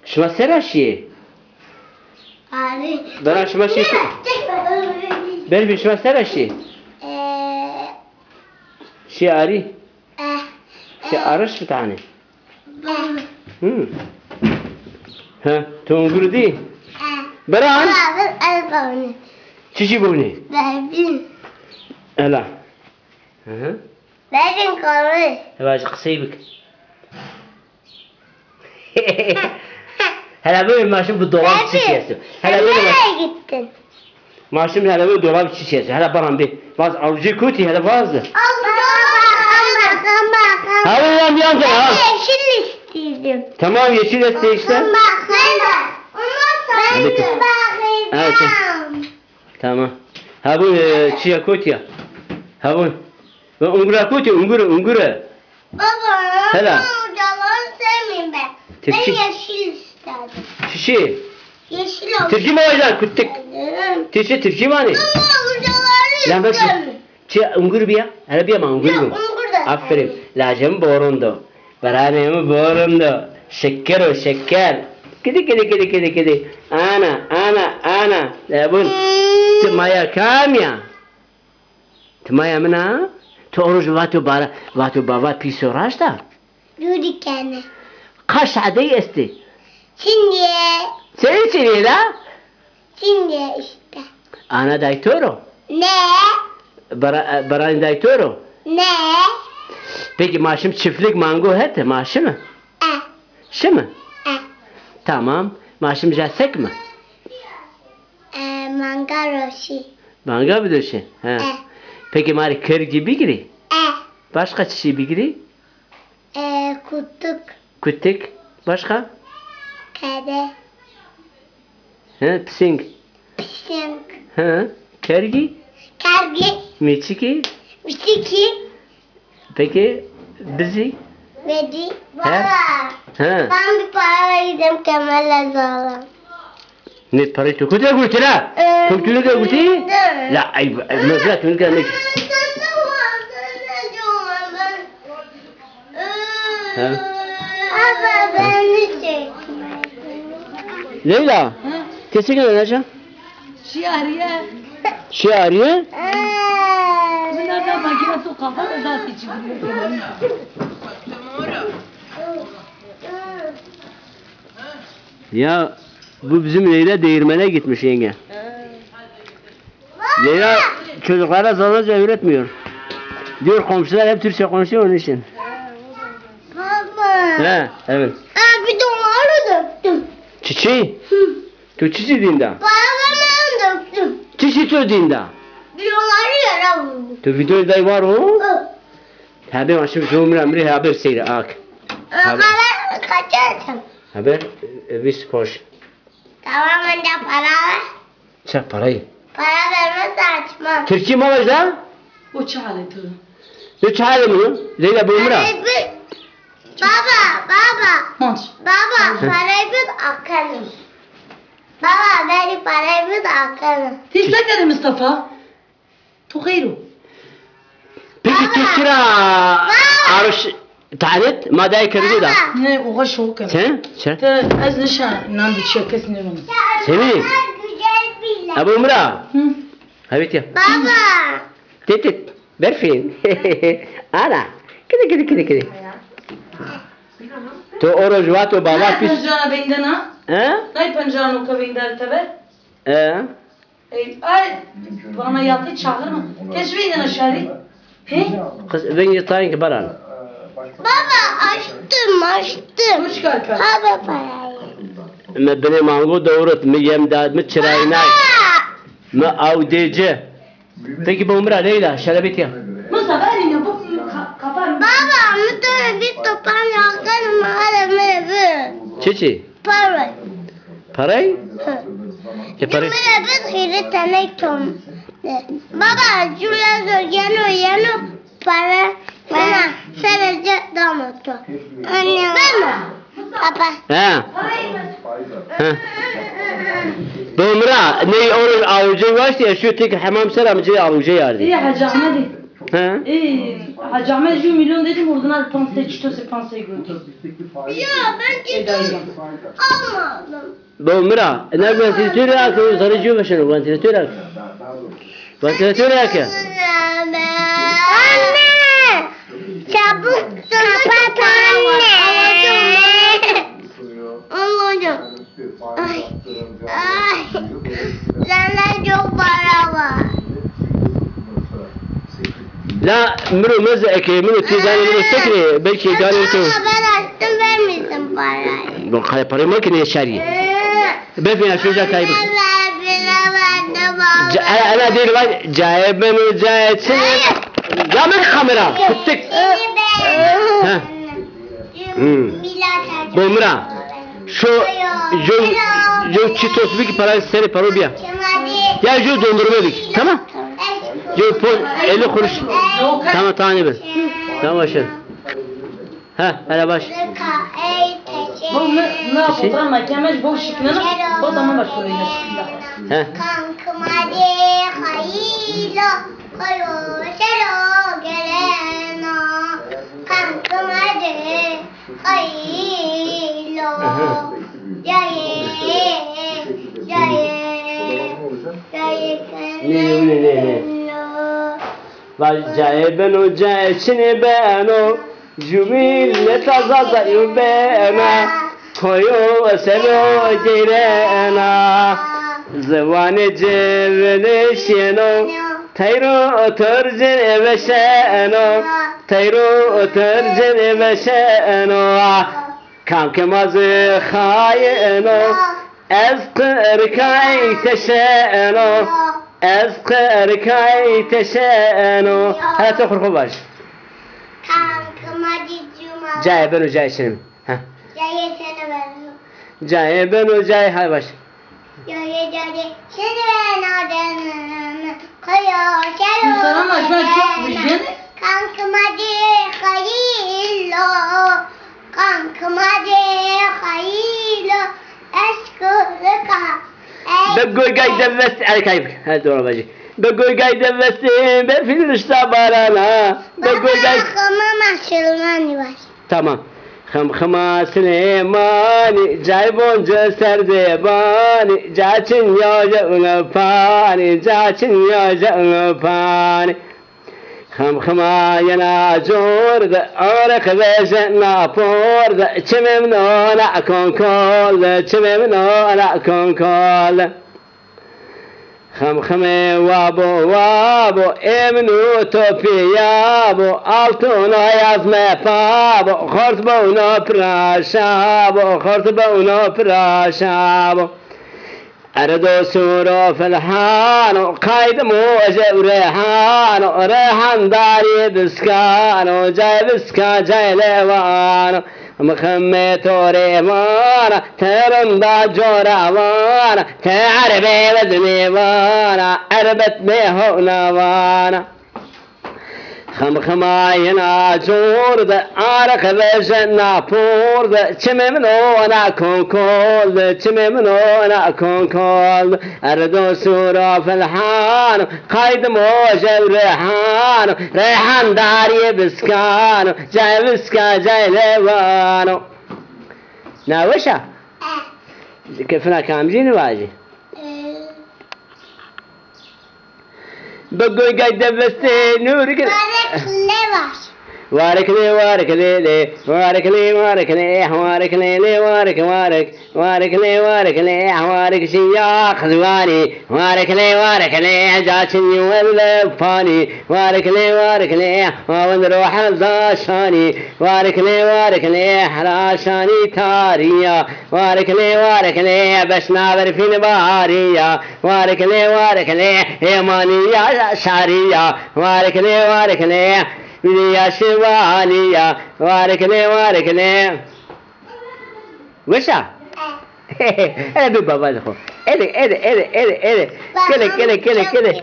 شما سرشی؟ آره برای شما چی؟ بر شما سرشی؟ شعاری؟ شعارش بتاعنا ها تو انگور دی؟ بران؟ چی بونی؟ الا ببین کاره واج قصی بک هلا ببین ماشین به دولاب چی کیسه هلا ببین gittin ماشین هلا ببین دولاب چی کیسه هلا برام بی باز آوجی کوتی هلا باز هلا میام ben yeşil istedim tamam yeşil iste işte evet tamam ha bu çiğ kotiya ha bu ve ungura kotiya ungura baba Hela. yalan sevmeyeyim ben ben yeşil istedim Çişi yeşil olsun Türkiye mi olacak kuttuk Çişi Türkiye mi hani baba hocaları lan bak istemiyorum çiğ ungur biya hala biya ma ungur mu ungur da aferin lacım borundo baranemi borundo şeker kedi ana labun tmaya kamya tmaya mna تخرج واتو بابا پیسوراش دا Yürü kendi. kaç aday esti Şimdi. Seni la Şimdi işte. ana daytoro Ne? Baran daytoro Ne? peki maaşım çiftlik mango hete maaşı mı şu mu tamam maaşım jasek mi Mangaroshi. manga bir de şey he peki mari kır gibi giri başka çişi bir giri Kutuk. kütük başka Kede. he psing Pişink. he kergi Kargi. miçiki Bişiki. peki bizi Vedi. He? Baba. he Ben bir para vereceğim Kemal'e zorla. ne parayı tukuda kurtira tuktunu da kurti la ay mesela tunu da ne he Baba ben de Leyla kesin olacak Şiariye. şey arıyor Bunlar da makine su kafa da zaten çıkıyor. ya bu bizim Leyla değirmene gitmiş yenge Leyla çocuklara Zazaca öğretmiyor diyor komşular hep Türkçe konuşuyor onun için Baba. he evet Bir doları döktüm. çiçeği tu çiçeği dinda Paralarını döktüm. çiçeği tu dinda Bir doları yere vurdum. tu video day var o haber maşım zumra amri haber seyre ak Paralarını kaçırdım. haber vis poş Tamam önce para ver. çak parayı Para vermezse açmam. Türkiye mi olacak O çağırdı. ne çağırdı mı Leyla bu umra Baba. Monç. Baba parayı biz akalım. Baba beni parayı biz akalım. Tizle dedi Mustafa. Tuğayru. peki Türkçe arış tanet madai kırdı da Ne o şok. sen Te az nişan nandı çökes ne bunu. seni Güzel bir Abu Umra Hı. evet ya Baba. Tetet berfin ana kede to oro jwato baba Ne pis pencerana benden ha? ha Ne pencerana o kavingler tabi? Ay bana yatı çağırma. Teşviğinden aşağı. He? kız ben yatayın ki baran Baba açtım. Hoş geldin. Baba parayı. me beni mango doğrut me yem dad me çırayına me avdece peki bu Umra Leyla şerabet ya Mustafa elini bu kapar. Baba müdür bir topan yakarım evi. çiçi Para. parayı parayı Biz hile tane tom. Baba şuraya yano para bana sadece damatı. Anne. Ben Baba. ha bu Umra ne olur avucu var ya şu tek hamam selam şey avucu yardı İyi Hacı Ahmet'i. Ha? Hacı Ahmet 1 milyon dedim oradan penseye çıktı penseye gördüm. Ya ben gittim. Almadım. Bomra. Ne ventilatör yakı sarıcı başını ventilatör yakı. Ventilatör yakı. Anne. Çabuk kapat anne. Allah'ım. Ay. Ay. Sende çok para var. La mru mezeki mru tizani mru sekri belki gani tu. Ben açtım vermişsin parayı. Bu kaya parayı mı ki ne şari? Befina şurada kaybı. Ana değil var. Caibin ucayetsin. Yamin kamera. Kutsik. Ha. Bomra. Şu jo çitos bir para seri para bir. Ya jo dondurmadık. Tamam. Jo pon 50 kuruş. Tamam tane bir. Tamam başla. Ha, hele baş. Bu ne yapalım mahkeme bu şıkkına bu tamam başlıyor. Ha. Kankım hadi hayırlı koyu şero gelena. Kankım hadi hayırlı. Ne. Caibin ucayetsin ben o. Cumille tazaza yubena. Koyu selo direna. Zıvanı cevini şeno. Tayru törcün veşeno. Tayru törcün veşeno. Kankim azı khayeno. Ez kırkay teşeno. Ez kırkay teşeno. Hala tokur baş. Kankım hadi cuma. Caibin ucayetsin. Ha. Cahil seni ben. Caibin ucay hay baş. Cahil seni ben adamım. Koyu şero Mustafa ben çok bildim. Kankım hadi hayırlı. Kankım hadi hayırlı. Eşkırı ka. Begoy gayda vesti erkayım. Hadi doğru bacı. Begoy gayda vesti be filişta barana. Begoy gay. Bakımım açılman var. Tamam. Khama Süleyman Caybonca serdebani Caçın yaca pani Caçın yaca pani Khama yana jorda Arak vejna porda Çimim nona konkol Çimim nona konkol Khame wabo emnu topiyabo altuna yazme pabo khortbo no prashabo arado suro filhano qaydmu ajrehano rehan dari biskano jay biska jay levano مخمة توريمانا ترندا جوراوانا تعربي وزنيوانا عربت ميهونا وانا خماينا جورد عرق بجنا بورد چممنونا كونكول چممنونا كونكول اردو سورا في الحان قايد موجة وريحانو ريحان داري بسكانو جاي بسكا جاي ليوانو ناوشا كيفنا كامجين واجي بقول قاعد بستي نورك وارك لي وارك لي لي وارك لي وارك لي وارك لي لي وارك وارك وارك لي وارك لي وارك شياخ زواني وارك لي وارك لي جاتني ولا فاني وارك لي وين روح الزاشاني وارك لي حراشاني تاريا وارك لي بس نابر في نباريا وارك لي يمانيا شاريا وارك لي يا شواليا وارك لي وشا انا بابا دخو ايه كده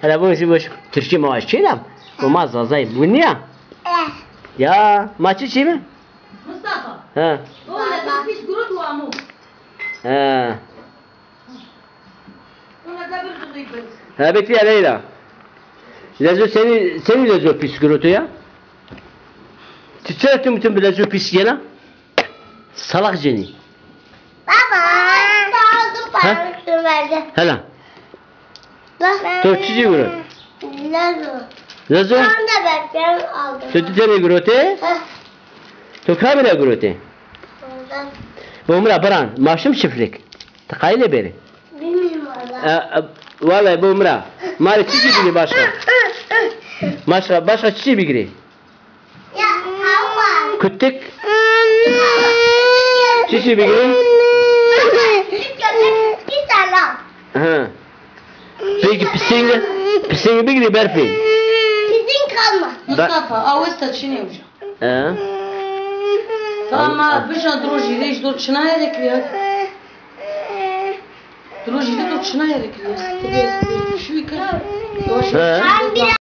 انا بقول شو تركي ما شيلام وما زازاي بنيا يا ما تشي مين Mustafa. ها O ne tapis gurut wa mu. ها Ona da bir kızıydı. ها بنتي يا ليلى Lezo seni lezo pis groto ya. Çiçeğe bütün bir lezo pis gene. Salak ceni. Baba. Aldım paramı verdi. Hala. To çiçeği groto. Lezo. Lezo. Ben de beklerim aldım. To tene groto. To kamera groto. Oradan. Bu umra baran. Maşım şiflik. Takayla beri. Bilmiyorum valla. Vallahi bu umra. Mari çiçeği biri başka. Başka çiçeği biri. Ya hava. Kütük. Çiçeği biri. Bir tane. Ha. Peki pisingi biri berfi. Bizim kalma. Mustafa, avesta çini hocam. Ha. Tamam, bişan droji reis dur çına yerekliyor. Droji de dur çına yerekliyor. Tabii şu ikar. Ha. Ben bir